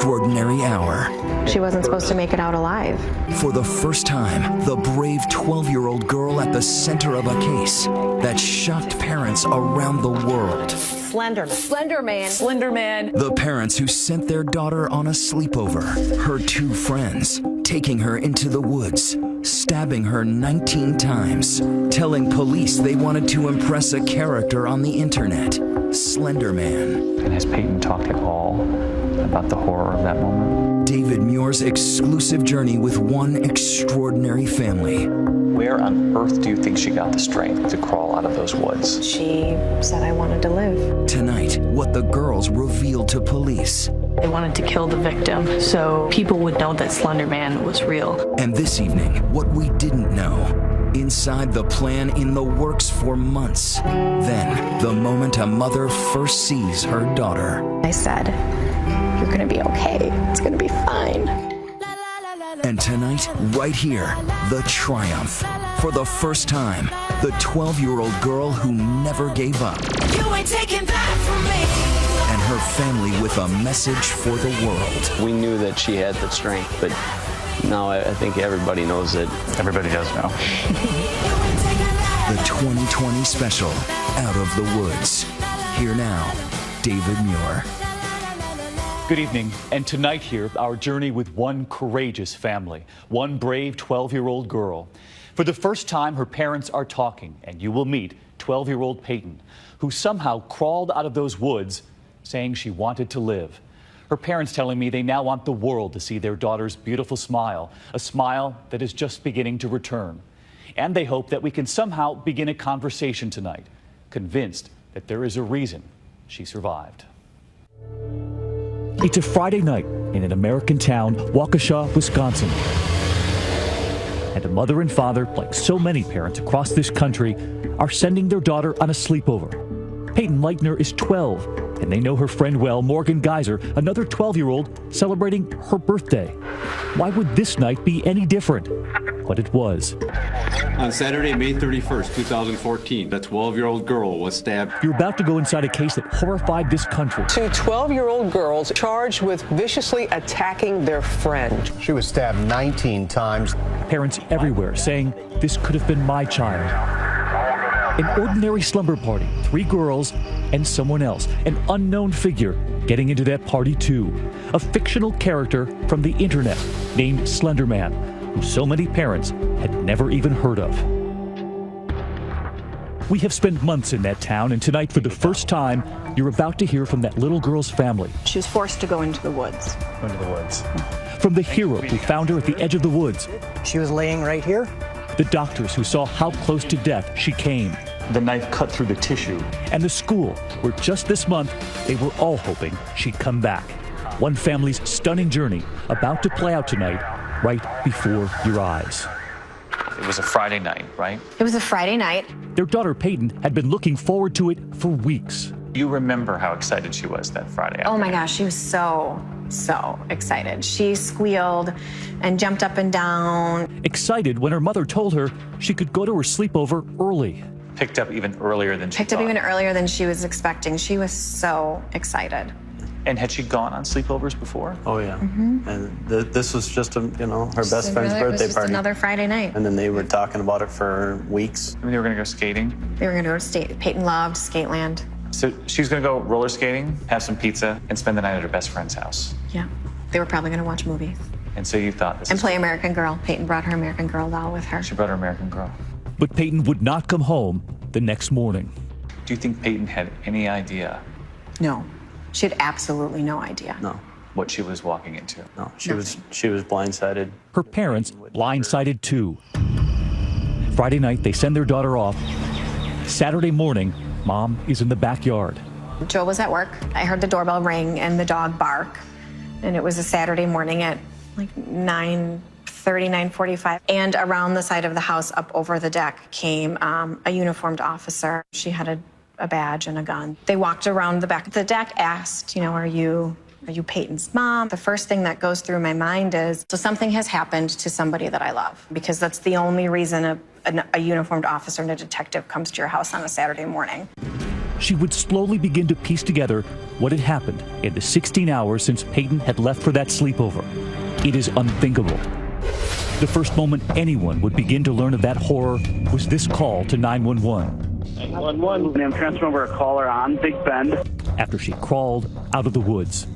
extraordinary hour. She wasn't supposed to make it out alive. For the first time, the brave 12-year-old girl at the center of a case that shocked parents around the world. Slender Man. The parents who sent their daughter on a sleepover. Her two friends taking her into the woods, stabbing her 19 times, telling police they wanted to impress a character on the internet, Slender Man. And has Peyton talked at all about the horror of that moment? David Muir's exclusive journey with one extraordinary family. Where on earth do you think she got the strength to crawl out of those woods? She said I wanted to live. Tonight, what the girls revealed to police. They wanted to kill the victim so people would know that Slender Man was real. And this evening, what we didn't know. Inside the plan in the works for months. Then, the moment a mother first sees her daughter. I said, "You're gonna be okay. It's gonna be fine." And tonight, right here, the triumph. For the first time, the 12-year-old girl who never gave up. You ain't taking that from me. And her family with a message for the world. We knew that she had the strength, but now I think everybody knows it. Everybody does know. The 2020 special, Out of the Woods. Here now, David Muir. Good evening, and tonight here, our journey with one courageous family, one brave 12-year-old girl. For the first time, her parents are talking, and you will meet 12-year-old Peyton, who somehow crawled out of those woods saying she wanted to live. Her parents telling me they now want the world to see their daughter's beautiful smile, a smile that is just beginning to return. And they hope that we can somehow begin a conversation tonight, convinced that there is a reason she survived. It's a Friday night in an American town, Waukesha, Wisconsin. And a mother and father, like so many parents across this country, are sending their daughter on a sleepover. Peyton Leitner is 12, and they know her friend well, Morgan Geyser, another 12-year-old, celebrating her birthday. Why would this night be any different? But it was. On Saturday, May 31st, 2014, a 12-year-old girl was stabbed. You're about to go inside a case that horrified this country. Two 12-year-old girls charged with viciously attacking their friend. She was stabbed 19 times. Parents everywhere saying, this could have been my child. An ordinary slumber party, 3 girls and someone else, an unknown figure getting into that party too. A fictional character from the internet named Slender Man, who so many parents had never even heard of. We have spent months in that town, and tonight, for the first time, you're about to hear from that little girl's family. She was forced to go into the woods. Into the woods. From the hero who found her at the edge of the woods. She was laying right here. The doctors who saw how close to death she came. The knife cut through the tissue. And the school where just this month they were all hoping she'd come back. One family's stunning journey about to play out tonight, right before your eyes. It was a Friday night, right? It was a Friday night. Their daughter Peyton had been looking forward to it for weeks. You remember how excited she was that Friday Oh my afternoon. gosh, she was so excited. She squealed and jumped up and down. Excited when her mother told her she could go to her sleepover early. Picked up even earlier than she Picked up thought. even earlier than she was expecting. She was so excited. And had she gone on sleepovers before? Oh, yeah. And this was just, her best friend's It was birthday just party. another Friday night. And then they were talking about it for weeks. I mean, they were going to go skating. They were going to go to state. Peyton loved Skateland. So she was going to go roller skating, have some pizza, and spend the night at her best friend's house. Yeah. They were probably going to watch movies. And so you thought this And is play American Girl. Peyton brought her American Girl doll with her. She brought her American Girl. But Peyton would not come home the next morning. Do you think Peyton had any idea No. She had absolutely no idea. No, what she was walking into? no. She was blindsided. Her parents blindsided too. Friday night, they send their daughter off. Saturday morning, Mom is in the backyard. Joe was at work. I heard the doorbell ring and the dog bark. And it was a Saturday morning at like 9:30, 9:45. And around the side of the house up over the deck came a uniformed officer. She had a badge and a gun. They walked around the back of the deck, asked, are you Peyton's mom? The first thing that goes through my mind is, so something has happened to somebody that I love, because that's the only reason a uniformed officer and a detective comes to your house on a Saturday morning. she would slowly begin to piece together what had happened in the 16 hours since Peyton had left for that sleepover. It is unthinkable. The first moment anyone would begin to learn of that horror was this call to 911. 911, I'm transferring over a caller on Big Bend. After she crawled out of the woods.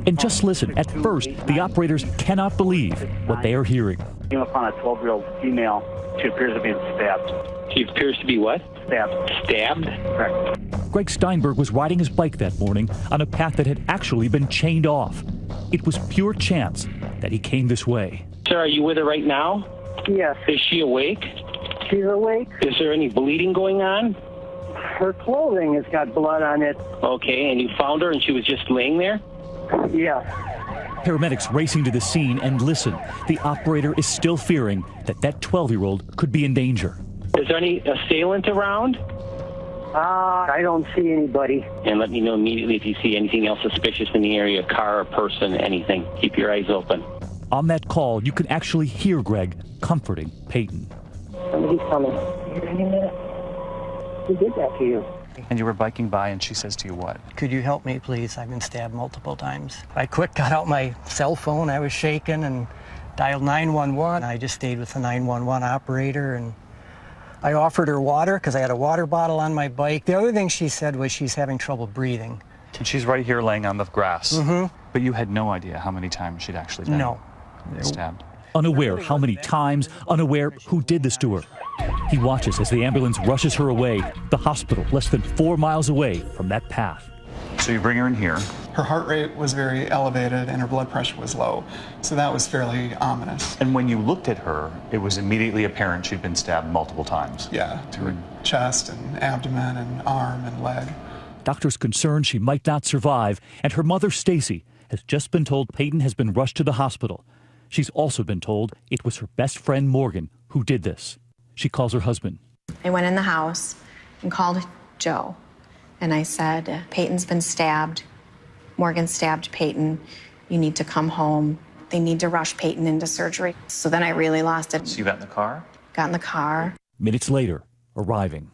And just listen, at first, the operators cannot believe what they are hearing. Came upon a 12-year-old female. She appears to be stabbed. She appears to be what? Stabbed. Stabbed? Correct. Greg Steinberg was riding his bike that morning on a path that had actually been chained off. It was pure chance that he came this way. Sir, are you with her right now? Yes. Is she awake? She's awake. Is there any bleeding going on? Her clothing has got blood on it. Okay, and you found her and she was just laying there? Yes. Paramedics racing to the scene, and listen, the operator is still fearing that that 12-year-old could be in danger. Is there any assailant around? I don't see anybody. And let me know immediately if you see anything else suspicious in the area, car or person, anything. Keep your eyes open. On that call, you can actually hear Greg comforting Peyton. Somebody's coming. Any minute. Who did that to you? And you were biking by and she says to you what? Could you help me, please? I've been stabbed multiple times. I quick got out my cell phone. I was shaking and dialed 911. I just stayed with the 911 operator, and I offered her water because I had a water bottle on my bike. The other thing she said was she's having trouble breathing. And she's right here laying on the grass. Mm-hmm. But you had no idea how many times she'd actually been stabbed. Unaware how many times, unaware who did this to her. He watches as the ambulance rushes her away, the hospital less than 4 miles away from that path. So you bring her in here. Her heart rate was very elevated and her blood pressure was low, so that was fairly ominous. And when you looked at her, it was immediately apparent she'd been stabbed multiple times. Yeah, to her chest and abdomen and arm and leg. Doctors concerned she might not survive, and her mother, Stacy, has just been told Peyton has been rushed to the hospital. She's also been told it was her best friend, Morgan, who did this. She calls her husband. I went in the house and called Joe, and I said, Peyton's been stabbed. Morgan stabbed Peyton. You need to come home. They need to rush Peyton into surgery. So then I really lost it. So you got in the car? Got in the car. Minutes later, arriving.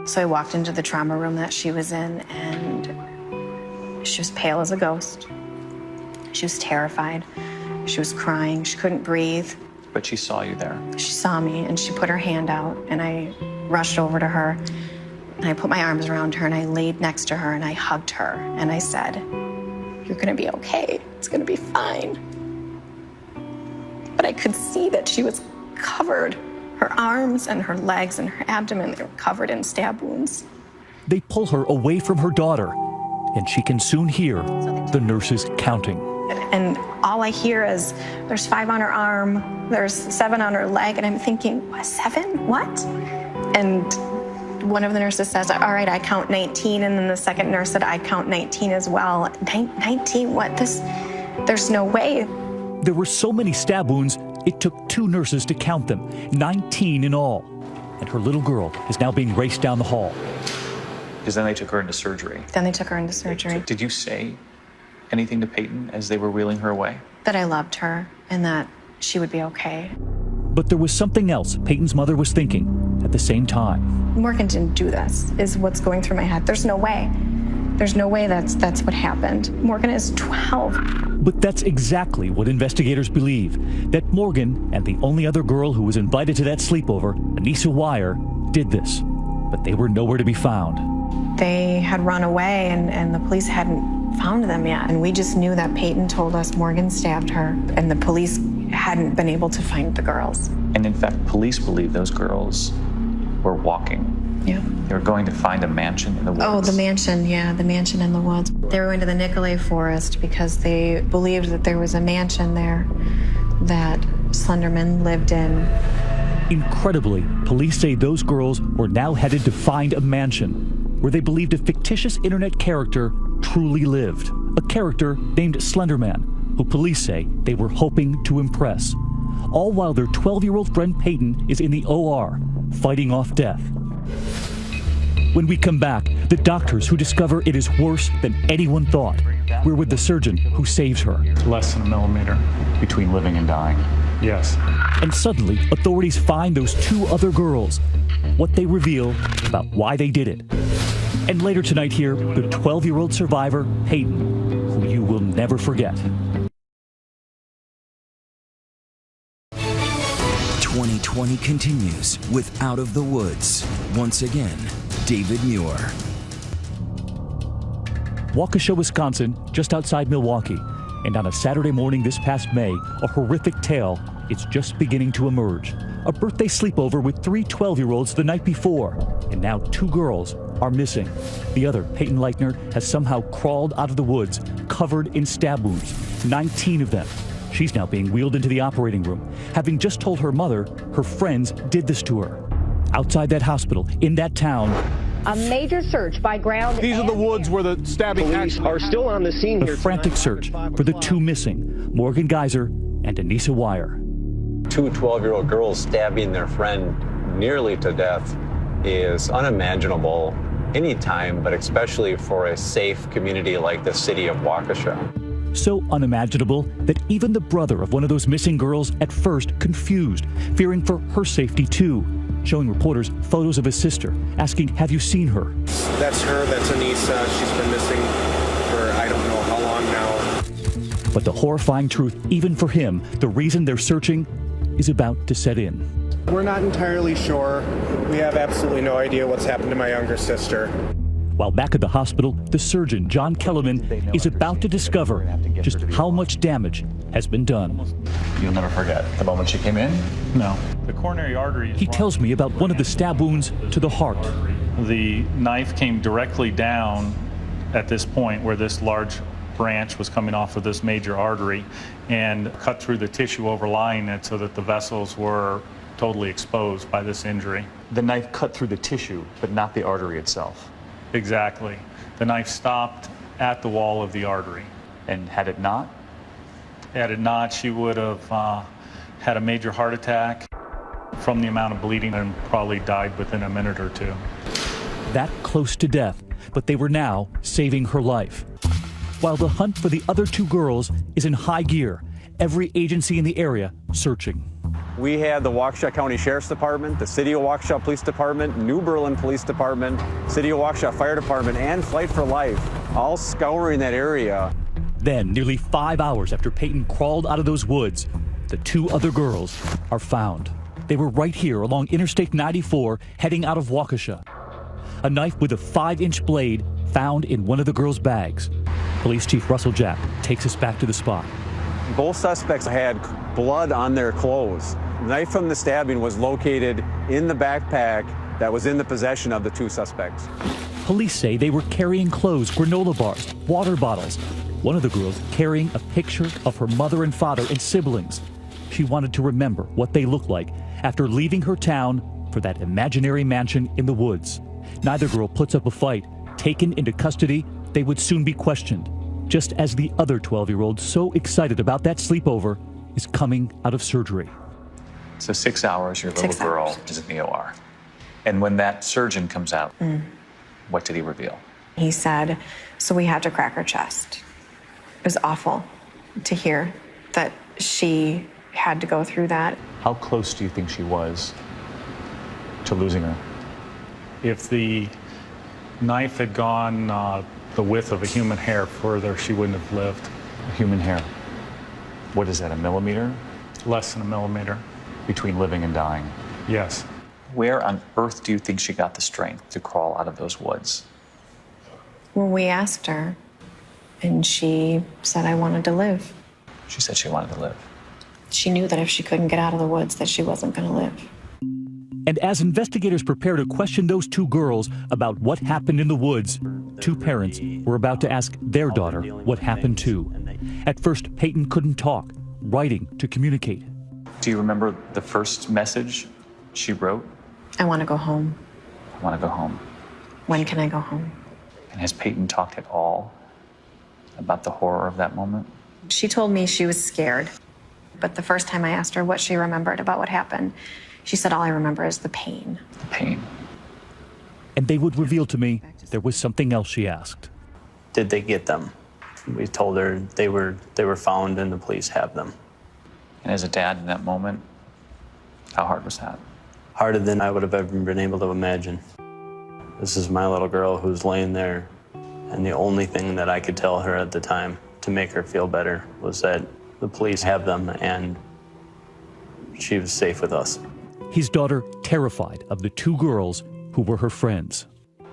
So I walked into the trauma room that she was in, and she was pale as a ghost. She was terrified. She was crying. She couldn't breathe. But she saw you there. She saw me, and she put her hand out, and I rushed over to her, and I put my arms around her, and I laid next to her, and I hugged her, and I said, "You're gonna be okay. It's gonna be fine." But I could see that she was covered. Her arms and her legs and her abdomen, they were covered in stab wounds. They pull her away from her daughter, and she can soon hear the nurses counting. And all I hear is, there's 5 on her arm, there's 7 on her leg, and I'm thinking, what, 7? What? And one of the nurses says, all right, I count 19, and then the second nurse said, I count 19 as well. 19? What? There's no way. There were so many stab wounds, it took 2 nurses to count them, 19 in all. And her little girl is now being raced down the hall. Because then they took her into surgery. Then they took her into surgery. Did you say anything to Peyton as they were wheeling her away? That I loved her and that she would be okay. But there was something else Peyton's mother was thinking at the same time. Morgan didn't do this, is what's going through my head. There's no way. There's no way that's what happened. Morgan is 12. But that's exactly what investigators believe, that Morgan and the only other girl who was invited to that sleepover, Anissa Wire, did this. But they were nowhere to be found. They had run away and the police hadn't found them yet. And we just knew that Peyton told us Morgan stabbed her, and the police hadn't been able to find the girls. And in fact, police believe those girls were walking. Yeah. They were going to find a mansion in the woods. Oh, the mansion, yeah, the mansion in the woods. They were going to the Nicolay Forest because they believed that there was a mansion there that Slenderman lived in. Incredibly, police say those girls were now headed to find a mansion where they believed a fictitious internet character truly lived. A character named Slenderman, who police say they were hoping to impress. All while their 12-year-old friend Peyton is in the OR, fighting off death. When we come back, the doctors who discover it is worse than anyone thought. We're with the surgeon who saves her. Less than a millimeter between living and dying. Yes. And suddenly, authorities find those 2 other girls. What they reveal about why they did it. And later tonight here, the 12-year-old survivor, Peyton, who you will never forget. 2020 continues with Out of the Woods. Once again, David Muir. Waukesha, Wisconsin, just outside Milwaukee. And on a Saturday morning this past May, a horrific tale is just beginning to emerge. A birthday sleepover with 3 12-year-olds the night before. And now 2 girls are missing. The other, Peyton Leichner, has somehow crawled out of the woods, covered in stab wounds, 19 of them. She's now being wheeled into the operating room, having just told her mother her friends did this to her. Outside that hospital, in that town, a major search by ground. These are the woods where the stabbing Police are still on the scene here. A frantic search for the 2 missing, Morgan Geyser and Anissa Wire. 2 12-year-old girls stabbing their friend nearly to death is unimaginable anytime, but especially for a safe community like the city of Waukesha. So unimaginable that even the brother of one of those missing girls at first confused, fearing for her safety too, showing reporters photos of his sister, asking, have you seen her? That's her, that's Anissa. She's been missing for I don't know how long now. But the horrifying truth, even for him, the reason they're searching is about to set in. We're not entirely sure. We have absolutely no idea what's happened to my younger sister. While back at the hospital, the surgeon, John Kellerman, is about to discover just how much damage has been done. You'll never forget the moment she came in? No. The coronary artery. He tells me about one of the stab wounds to the heart. The knife came directly down at this point where this large branch was coming off of this major artery and cut through the tissue overlying it so that the vessels were totally exposed by this injury. The knife cut through the tissue, but not the artery itself. Exactly. The knife stopped at the wall of the artery. And had it not? Had it not, she would have had a major heart attack from the amount of bleeding and probably died within a minute or 2. That close to death, but they were now saving her life. While the hunt for the other 2 girls is in high gear, every agency in the area searching. We had the Waukesha County Sheriff's Department, the City of Waukesha Police Department, New Berlin Police Department, City of Waukesha Fire Department, and Flight for Life, all scouring that area. Then, nearly 5 hours after Peyton crawled out of those woods, the 2 other girls are found. They were right here along Interstate 94, heading out of Waukesha. A knife with a 5-inch blade found in one of the girls' bags. Police Chief Russell Jack takes us back to the spot. Both suspects had blood on their clothes. The knife from the stabbing was located in the backpack that was in the possession of the 2 suspects. Police say they were carrying clothes, granola bars, water bottles. One of the girls carrying a picture of her mother and father and siblings. She wanted to remember what they looked like after leaving her town for that imaginary mansion in the woods. Neither girl puts up a fight. Taken into custody, they would soon be questioned, just as the other 12-year-old, so excited about that sleepover, is coming out of surgery. So 6 hours, your little girl is in the OR. And when that surgeon comes out, what did he reveal? He said, so we had to crack her chest. It was awful to hear that she had to go through that. How close do you think she was to losing her? If the knife had gone the width of a human hair further, she wouldn't have lived. A human hair. What is that, a millimeter? Less than a millimeter. Between living and dying? Yes. Where on earth do you think she got the strength to crawl out of those woods? Well, we asked her, and she said, I wanted to live. She said she wanted to live. She knew that if she couldn't get out of the woods, that she wasn't going to live. And as investigators prepare to question those 2 girls about what happened in the woods, 2 parents were about to ask their daughter what happened too. At first, Peyton couldn't talk, writing to communicate. Do you remember the first message she wrote? I want to go home. I want to go home. When can I go home? And has Peyton talked at all about the horror of that moment? She told me she was scared. But the first time I asked her what she remembered about what happened, she said, all I remember is the pain. The pain. And they would reveal to me there was something else she asked. Did they get them? We told her they were found and the police have them. And as a dad in that moment, how hard was that? Harder than I would have ever been able to imagine. This is my little girl who's laying there, and the only thing that I could tell her at the time to make her feel better was that the police have them and she was safe with us. His daughter terrified of the two girls who were her friends.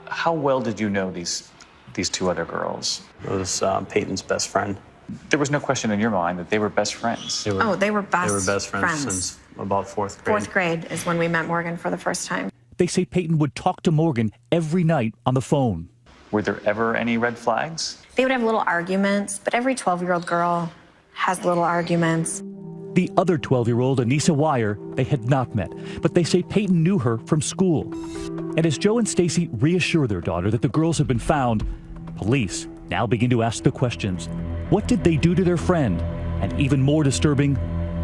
How well did you know these two other girls? It was Peyton's best friend. There was no question in your mind that they were best friends. They were best friends since about fourth grade. Fourth grade is when we met Morgan for the first time. They say Peyton would talk to Morgan every night on the phone. Were there ever any red flags? They would have little arguments, but every 12-year-old girl has little arguments. The other 12-year-old, Anissa Wire, they had not met, but they say Peyton knew her from school. And as Joe and Stacy reassure their daughter that the girls have been found, police now begin to ask the questions. What did they do to their friend? And even more disturbing,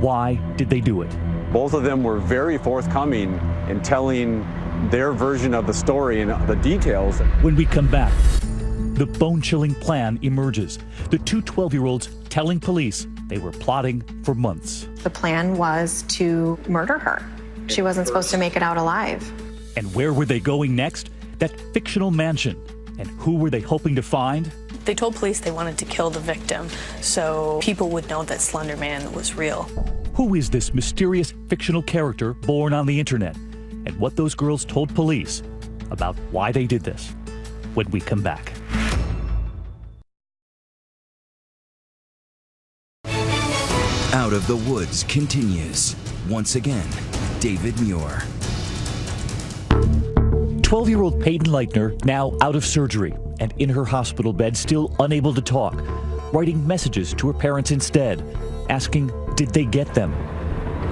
why did they do it? Both of them were very forthcoming in telling their version of the story and the details. When we come back, the bone-chilling plan emerges. The two 12-year-olds telling police they were plotting for months. The plan was to murder her. She wasn't supposed to make it out alive. And where were they going next? That fictional mansion. And who were they hoping to find? They told police they wanted to kill the victim so people would know that Slender Man was real. Who is this mysterious fictional character born on the internet? And what those girls told police about why they did this when we come back. Out of the Woods continues. Once again, David Muir. 12-year-old Peyton Leitner now out of surgery and in her hospital bed, still unable to talk, writing messages to her parents instead, asking, did they get them?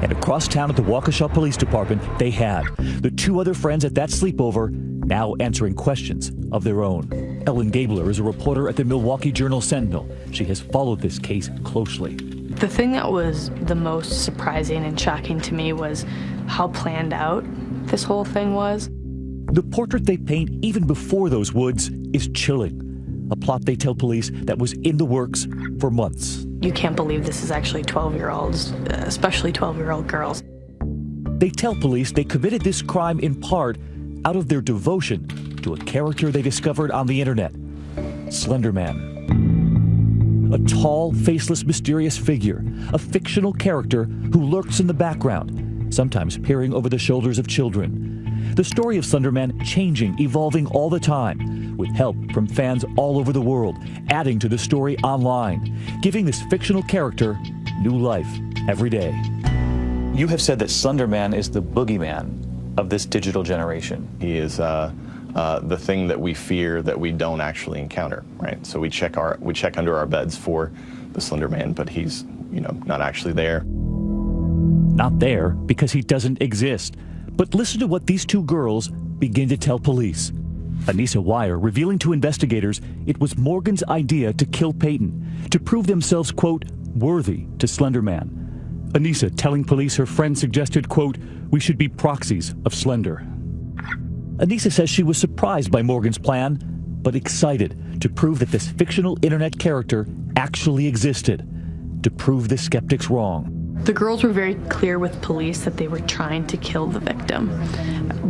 And across town at the Waukesha Police Department, they had. The two other friends at that sleepover now answering questions of their own. Ellen Gabler is a reporter at the Milwaukee Journal-Sentinel. She has followed this case closely. The thing that was the most surprising and shocking to me was how planned out this whole thing was. The portrait they paint even before those woods is chilling. A plot they tell police that was in the works for months. You can't believe this is actually 12-year-olds, especially 12-year-old girls. They tell police they committed this crime in part out of their devotion to a character they discovered on the internet, Slender Man. A tall, faceless, mysterious figure, a fictional character who lurks in the background, sometimes peering over the shoulders of children. The story of Slender Man changing, evolving all the time, with help from fans all over the world, adding to the story online, giving this fictional character new life every day. You have said that Slender Man is the boogeyman of this digital generation. He is the thing that we fear that we don't actually encounter, right? So we check under our beds for the Slender Man, but he's, not actually there. Not there because he doesn't exist. But listen to what these two girls begin to tell police. Anissa Wire revealing to investigators it was Morgan's idea to kill Peyton, to prove themselves, quote, worthy to Slender Man. Anissa telling police her friend suggested, quote, we should be proxies of Slender. Anissa says she was surprised by Morgan's plan, but excited to prove that this fictional internet character actually existed, to prove the skeptics wrong. The girls were very clear with police that they were trying to kill the victim.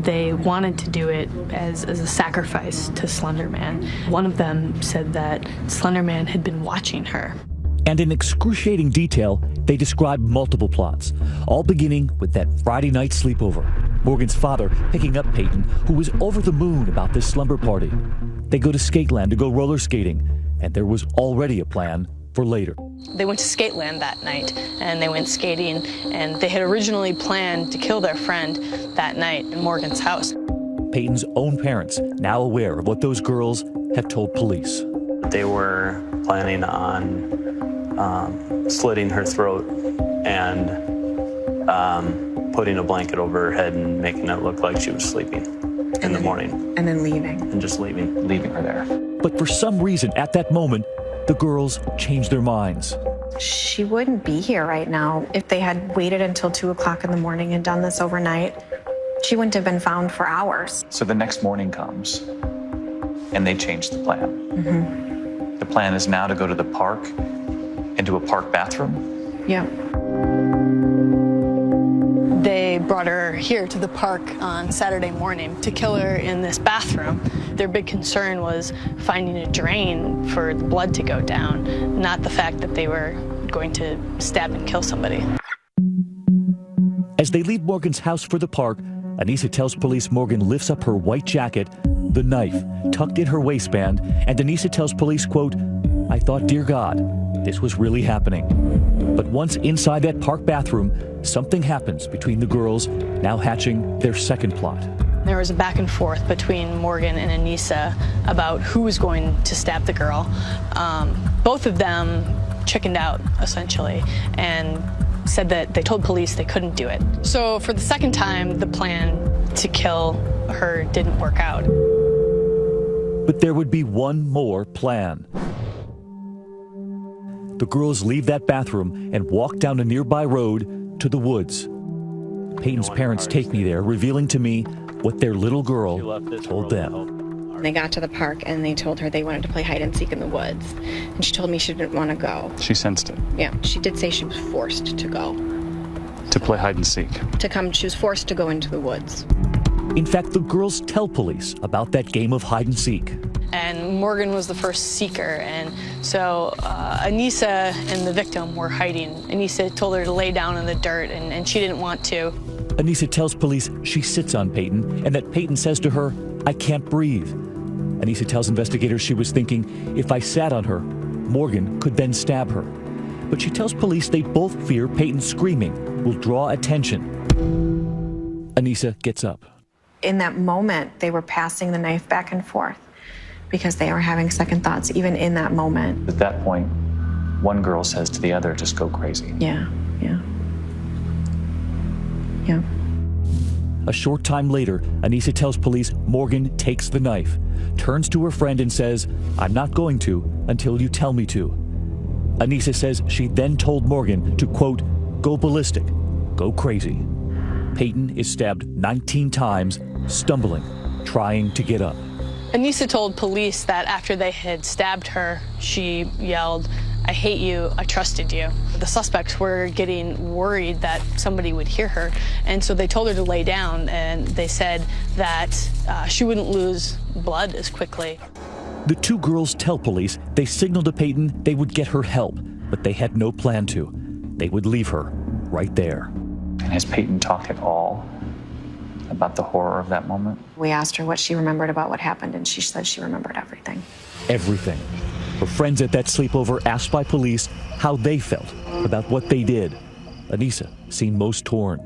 They wanted to do it as a sacrifice to Slender Man. One of them said that Slender Man had been watching her. And in excruciating detail, they described multiple plots, all beginning with that Friday night sleepover. Morgan's father picking up Peyton, who was over the moon about this slumber party. They go to Skateland to go roller skating, and there was already a plan for later. They went to Skateland that night, and they went skating, and they had originally planned to kill their friend that night in Morgan's house. Peyton's own parents, now aware of what those girls have told police. They were planning on slitting her throat and putting a blanket over her head and making it look like she was sleeping in the morning. And then leaving. And just leaving her there. But for some reason, at that moment, the girls changed their minds. She wouldn't be here right now. If they had waited until 2 o'clock in the morning and done this overnight, she wouldn't have been found for hours. So the next morning comes, and they change the plan. Mm-hmm. The plan is now to go to the park, into a park bathroom. Yeah. They brought her here to the park on Saturday morning to kill her in this bathroom. Their big concern was finding a drain for the blood to go down, not the fact that they were going to stab and kill somebody. As they leave Morgan's house for the park, Anissa tells police Morgan lifts up her white jacket, the knife tucked in her waistband, and Anissa tells police, quote, "I thought, dear God, this was really happening." But once inside that park bathroom, something happens between the girls, now hatching their second plot. There was a back and forth between Morgan and Anissa about who was going to stab the girl. Both of them chickened out, essentially, and said that they told police they couldn't do it. So for the second time, the plan to kill her didn't work out. But there would be one more plan. The girls leave that bathroom and walk down a nearby road to the woods. Peyton's parents take me there, revealing to me what their little girl told them. They got to the park and they told her they wanted to play hide and seek in the woods. And she told me she didn't want to go. She sensed it. Yeah, she did say she was forced to go. To play hide and seek. She was forced to go into the woods. In fact, the girls tell police about that game of hide and seek. And Morgan was the first seeker, and so Anissa and the victim were hiding. Anissa told her to lay down in the dirt, and she didn't want to. Anissa tells police she sits on Peyton and that Peyton says to her, "I can't breathe." Anissa tells investigators she was thinking, if I sat on her, Morgan could then stab her. But she tells police they both fear Peyton's screaming will draw attention. Anissa gets up. In that moment, they were passing the knife back and forth because they were having second thoughts, even in that moment. At that point, one girl says to the other, just go crazy. Yeah. A short time later, Anissa tells police Morgan takes the knife, turns to her friend and says, "I'm not going to until you tell me to." Anissa says she then told Morgan to, quote, "go ballistic, go crazy." Peyton is stabbed 19 times, stumbling, trying to get up. Anissa told police that after they had stabbed her, she yelled, "I hate you, I trusted you." The suspects were getting worried that somebody would hear her, and so they told her to lay down, and they said that she wouldn't lose blood as quickly. The two girls tell police they signaled to Peyton they would get her help, but they had no plan to. They would leave her right there. And has Peyton talked at all about the horror of that moment? We asked her what she remembered about what happened, and she said she remembered everything. Everything. Her friends at that sleepover asked by police how they felt about what they did. Anissa seemed most torn.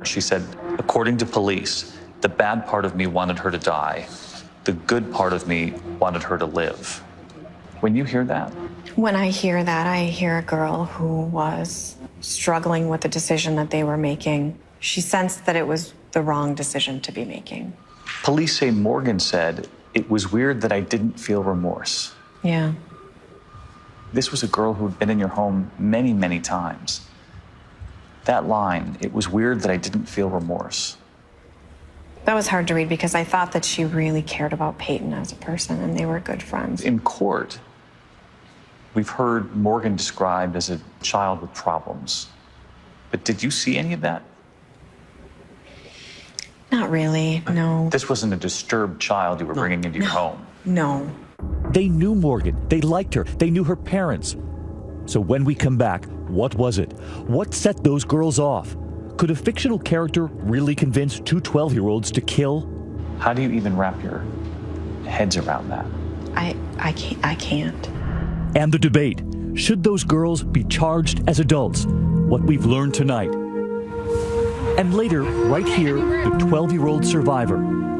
She said, according to police, the bad part of me wanted her to die. The good part of me wanted her to live. When you hear that? When I hear that, I hear a girl who was struggling with the decision that they were making. She sensed that it was the wrong decision to be making. Police say Morgan said, "It was weird that I didn't feel remorse." Yeah. This was a girl who had been in your home many, many times. That line, "it was weird that I didn't feel remorse." That was hard to read because I thought that she really cared about Peyton as a person and they were good friends. In court, we've heard Morgan described as a child with problems. But did you see any of that? Not really, no. This wasn't a disturbed child you were bringing into your home. No. They knew Morgan. They liked her. They knew her parents. So when we come back, what was it? What set those girls off? Could a fictional character really convince two 12-year-olds to kill? How do you even wrap your heads around that? I can't. And the debate. Should those girls be charged as adults? What we've learned tonight. And later, right here, the 12-year-old survivor.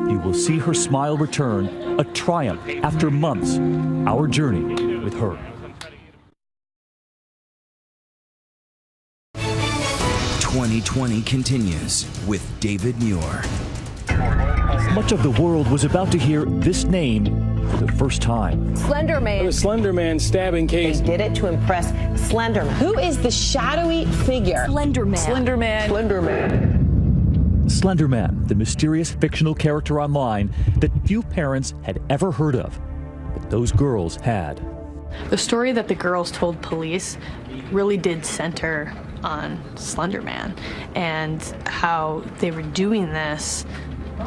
You will see her smile return, a triumph after months. Our journey with her. 2020 continues with David Muir. Much of the world was about to hear this name for the first time. Slender Man. The Slender Man stabbing case. They did it to impress Slender Man. Who is the shadowy figure? Slender Man. Slender Man. Slender Man. Slender Man, the mysterious fictional character online that few parents had ever heard of, but those girls had. The story that the girls told police really did center on Slender Man and how they were doing this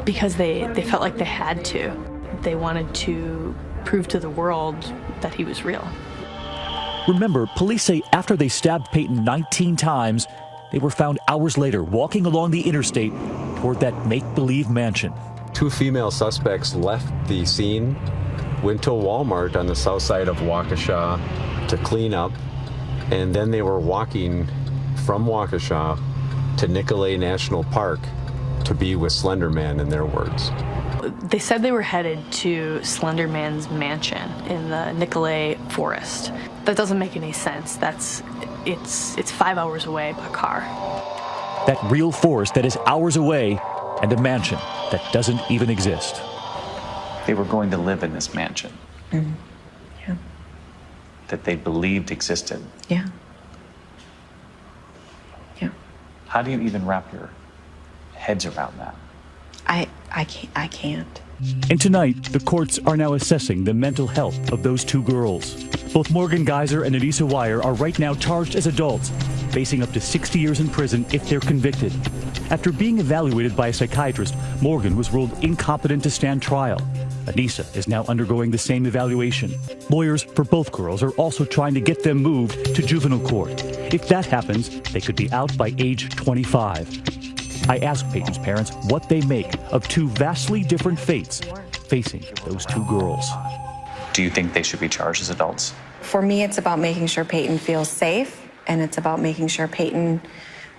because they felt like they had to. They wanted to prove to the world that he was real. Remember, police say after they stabbed Peyton 19 times, they were found hours later walking along the interstate toward that make-believe mansion. 2 female suspects left the scene, went to a Walmart on the south side of Waukesha to clean up, and then they were walking from Waukesha to Nicolet National Park to be with Slender Man, in their words. They said they were headed to Slender Man's mansion in the Nicolet forest. That doesn't make any sense. It's 5 hours away by car. That real forest that is hours away and a mansion that doesn't even exist. They were going to live in this mansion. Mm-hmm. Yeah. That they believed existed. Yeah. Yeah. How do you even wrap your heads around that? I can't. And tonight, the courts are now assessing the mental health of those 2 girls. Both Morgan Geyser and Anissa Weier are right now charged as adults, facing up to 60 years in prison if they're convicted. After being evaluated by a psychiatrist, Morgan was ruled incompetent to stand trial. Anissa is now undergoing the same evaluation. Lawyers for both girls are also trying to get them moved to juvenile court. If that happens, they could be out by age 25. I asked Peyton's parents what they make of 2 vastly different fates facing those 2 girls. Do you think they should be charged as adults? For me, it's about making sure Peyton feels safe, and it's about making sure Peyton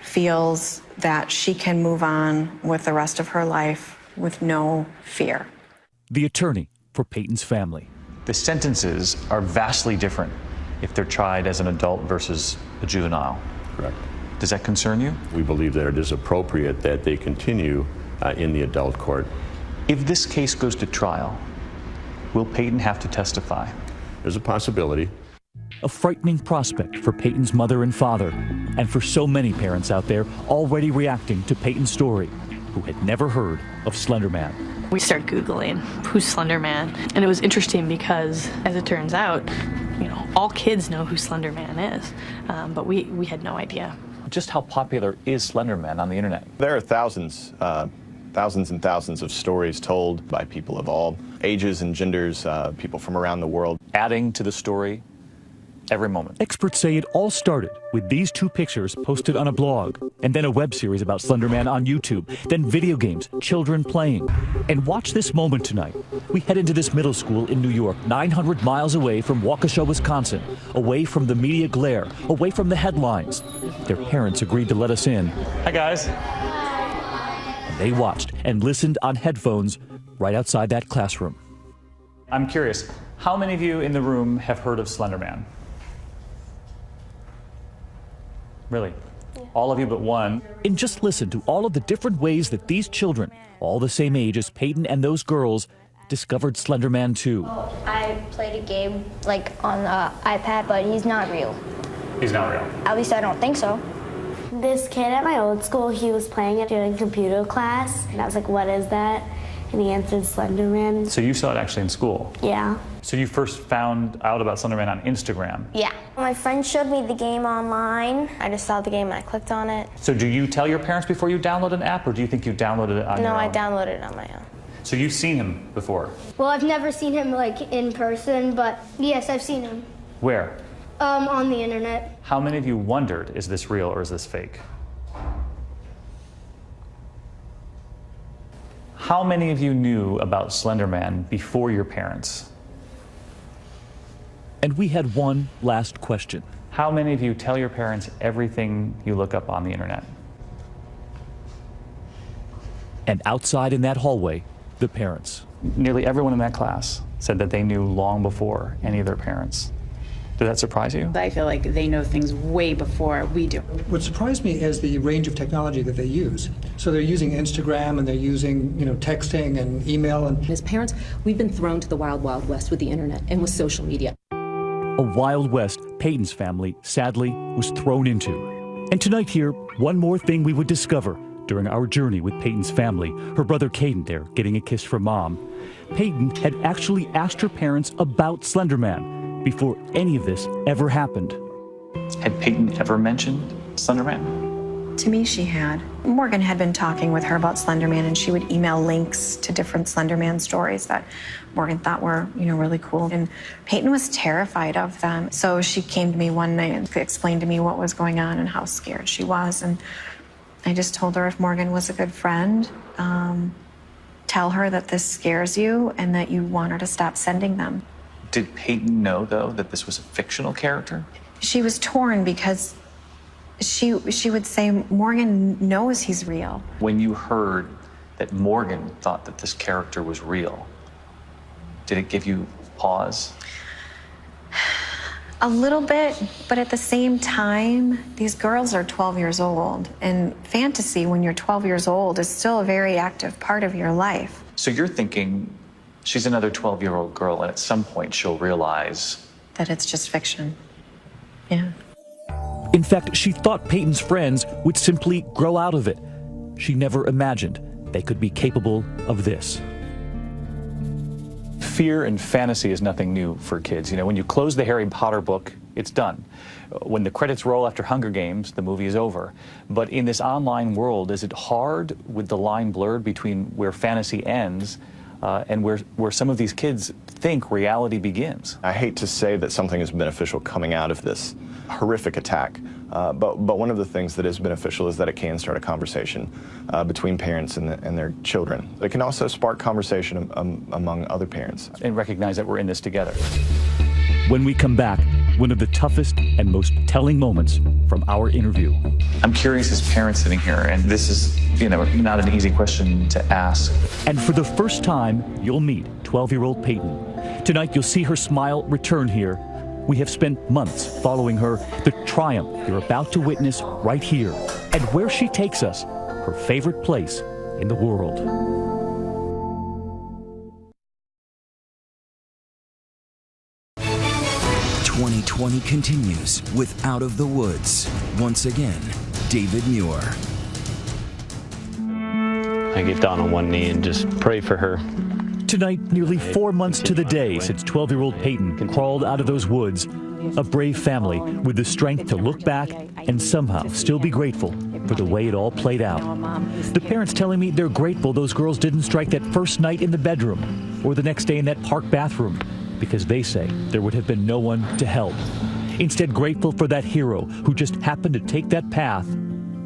feels that she can move on with the rest of her life with no fear. The attorney for Peyton's family. The sentences are vastly different if they're tried as an adult versus a juvenile. Correct. Does that concern you? We believe that it is appropriate that they continue in the adult court. If this case goes to trial, will Peyton have to testify? There's a possibility. A frightening prospect for Peyton's mother and father, and for so many parents out there already reacting to Peyton's story, who had never heard of Slender Man. We started Googling who's Slender Man, and it was interesting because, as it turns out, all kids know who Slender Man is, but we had no idea. Just how popular is Slender Man on the internet? There are thousands and thousands of stories told by people of all ages and genders, people from around the world. Adding to the story every moment. Experts say it all started with these 2 pictures posted on a blog, and then a web series about Slender Man on YouTube, then video games, children playing. And watch this moment tonight. We head into this middle school in New York, 900 miles away from Waukesha, Wisconsin, away from the media glare, away from the headlines. Their parents agreed to let us in. Hi, guys. They watched and listened on headphones right outside that classroom. I'm curious, how many of you in the room have heard of Slender Man? Really? Yeah. All of you but one. And just listen to all of the different ways that these children, all the same age as Peyton and those girls, discovered Slender Man too. I played a game on the iPad, but he's not real. He's not real? At least I don't think so. This kid at my old school, he was playing it during computer class, and I was like, what is that? And he answered Slender Man. So you saw it actually in school? Yeah. So you first found out about Slender Man on Instagram? Yeah. My friend showed me the game online. I just saw the game and I clicked on it. So do you tell your parents before you download an app, or do you think you downloaded it on your own? No, I downloaded it on my own. So you've seen him before? Well, I've never seen him in person, but yes, I've seen him. Where? On the internet. How many of you wondered, is this real or is this fake? How many of you knew about Slender Man before your parents? And we had one last question. How many of you tell your parents everything you look up on the internet? And outside in that hallway, the parents. Nearly everyone in that class said that they knew long before any of their parents. Did that surprise you? I feel like they know things way before we do. What surprised me is the range of technology that they use. So they're using Instagram and they're using, texting and email. And as parents, we've been thrown to the wild, wild west with the internet and with social media. A wild west Peyton's family, sadly, was thrown into. And tonight here, one more thing we would discover during our journey with Peyton's family, her brother Caden there getting a kiss from mom. Peyton had actually asked her parents about Slender Man before any of this ever happened. Had Peyton ever mentioned Slender Man? To me, she had. Morgan had been talking with her about Slender Man, and she would email links to different Slender Man stories that Morgan thought were, really cool. And Peyton was terrified of them. So she came to me one night and explained to me what was going on and how scared she was. And I just told her if Morgan was a good friend, tell her that this scares you and that you want her to stop sending them. Did Peyton know, though, that this was a fictional character? She was torn because she would say, Morgan knows he's real. When you heard that Morgan thought that this character was real, did it give you pause? A little bit, but at the same time, these girls are 12 years old, and fantasy when you're 12 years old is still a very active part of your life. So you're thinking she's another 12-year-old girl, and at some point she'll realize that it's just fiction. Yeah. In fact, she thought Peyton's friends would simply grow out of it. She never imagined they could be capable of this. Fear and fantasy is nothing new for kids. When you close the Harry Potter book, it's done. When the credits roll after Hunger Games, the movie is over. But in this online world, is it hard with the line blurred between where fantasy ends and where some of these kids think reality begins? I hate to say that something is beneficial coming out of this horrific attack, but one of the things that is beneficial is that it can start a conversation between parents and their children. It can also spark conversation among other parents. And recognize that we're in this together. When we come back, one of the toughest and most telling moments from our interview. I'm curious as parents sitting here, and this is, not an easy question to ask. And for the first time, you'll meet 12-year-old Peyton. Tonight, you'll see her smile return here. We have spent months following her, the triumph you're about to witness right here, and where she takes us, her favorite place in the world. 2020 continues with Out of the Woods. Once again, David Muir. I get down on one knee and just pray for her. Tonight, nearly 4 months to the day since 12-year-old Peyton crawled out of those woods, a brave family with the strength to look back and somehow still be grateful for the way it all played out. The parents telling me they're grateful those girls didn't strike that first night in the bedroom or the next day in that park bathroom, because they say there would have been no one to help. Instead, grateful for that hero who just happened to take that path,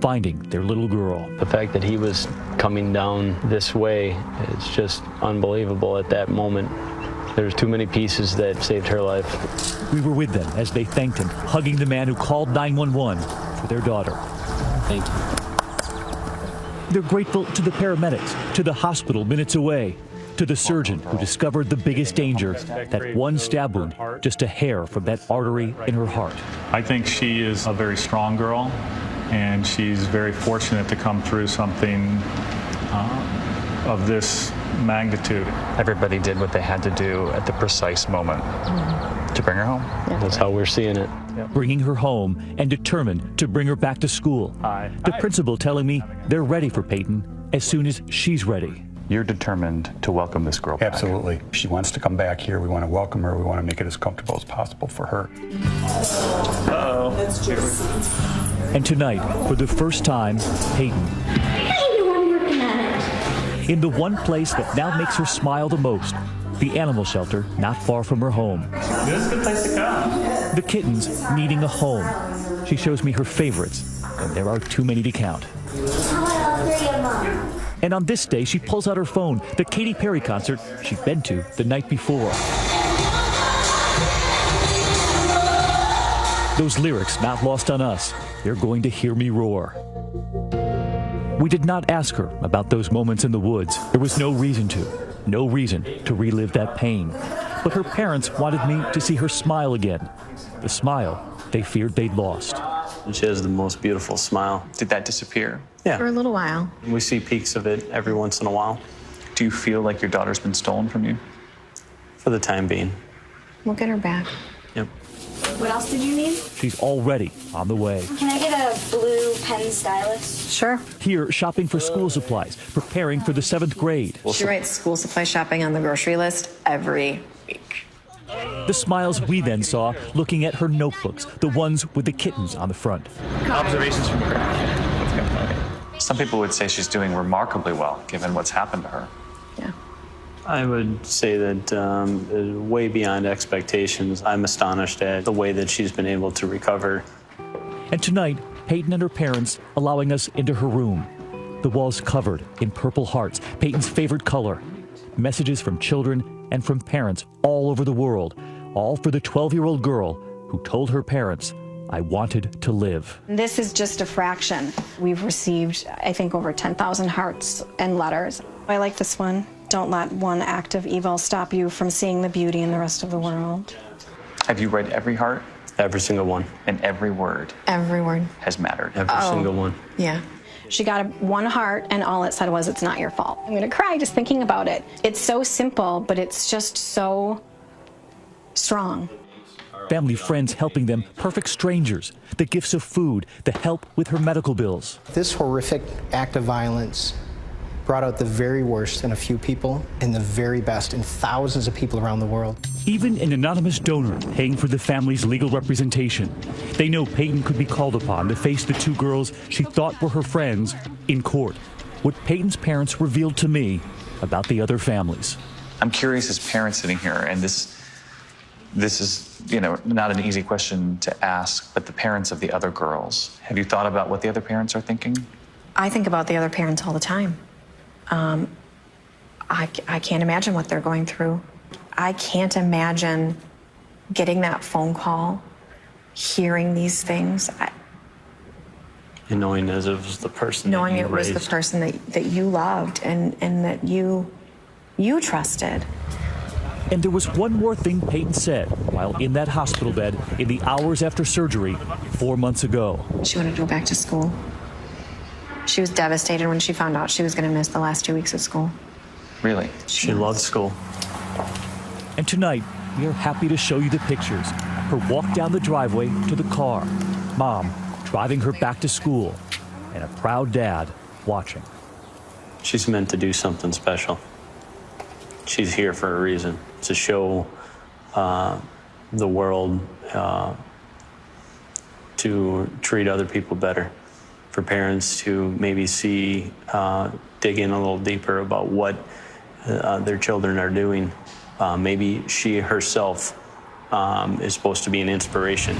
finding their little girl. The fact that he was coming down this way is just unbelievable at that moment. There's too many pieces that saved her life. We were with them as they thanked him, hugging the man who called 911 for their daughter. Thank you. They're grateful to the paramedics, to the hospital minutes away, to the surgeon who discovered the biggest danger, that one stab wound, just a hair from that artery in her heart. I think she is a very strong girl, and she's very fortunate to come through something of this magnitude. Everybody did what they had to do at the precise moment to bring her home. Yeah. That's how we're seeing it. Bringing her home and determined to bring her back to school. The principal telling me they're ready for Peyton as soon as she's ready. You're determined to welcome this girl back. Absolutely. If she wants to come back here, we want to welcome her. We want to make it as comfortable as possible for her. Uh-oh. And tonight, for the first time, Peyton. In the one place that now makes her smile the most, the animal shelter not far from her home. This is a good place to come. The kittens needing a home. She shows me her favorites, and there are too many to count. And on this day, she pulls out her phone, the Katy Perry concert she'd been to the night before. Those lyrics not lost on us. They're going to hear me roar. We did not ask her about those moments in the woods. There was no reason to relive that pain. But her parents wanted me to see her smile again, the smile they feared they'd lost. She has the most beautiful smile. Did that disappear? Yeah. For a little while. We see peaks of it every once in a while. Do you feel like your daughter's been stolen from you? For the time being. We'll get her back. Yep. What else did you need? She's already on the way. Can I get a blue pen stylus? Sure. Here, shopping for school supplies, preparing for the 7th grade. She writes school supply shopping on the grocery list every week. The smiles we then saw looking at her notebooks, the ones with the kittens on the front. Observations from the ground. Some people would say she's doing remarkably well, given what's happened to her. I would say that way beyond expectations. I'm astonished at the way that she's been able to recover. And tonight, Peyton and her parents allowing us into her room. The walls covered in purple hearts, Peyton's favorite color. Messages from children and from parents all over the world, all for the 12-year-old girl who told her parents, "I wanted to live." This is just a fraction. We've received, I think, over 10,000 hearts and letters. I like this one. Don't let one act of evil stop you from seeing the beauty in the rest of the world. Have you read every heart? Every single one. And every word? Every word. Has mattered? Every single one. Yeah. She got one heart, and all it said was, "It's not your fault." I'm gonna cry just thinking about it. It's so simple, but it's just so strong. Family, friends helping them, perfect strangers, the gifts of food, the help with her medical bills. This horrific act of violence brought out the very worst in a few people and the very best in thousands of people around the world. Even an anonymous donor paying for the family's legal representation. They know Peyton could be called upon to face the two girls she thought were her friends in court. What Peyton's parents revealed to me about the other families. I'm curious as parents sitting here, and this is, not an easy question to ask, but the parents of the other girls, have you thought about what the other parents are thinking? I think about the other parents all the time. I can't imagine what they're going through. I can't imagine getting that phone call, hearing these things. And knowing as it was the person Knowing that you it was raised. the person that you loved and that you trusted. And there was one more thing Peyton said while in that hospital bed in the hours after surgery 4 months ago. She wanted to go back to school. She was devastated when she found out she was going to miss the last 2 weeks of school. Really? She loved school. And tonight, we are happy to show you the pictures. Her walk down the driveway to the car. Mom driving her back to school. And a proud dad watching. She's meant to do something special. She's here for a reason, to show the world to treat other people better. For parents to maybe see, dig in a little deeper about what their children are doing. Maybe she herself is supposed to be an inspiration.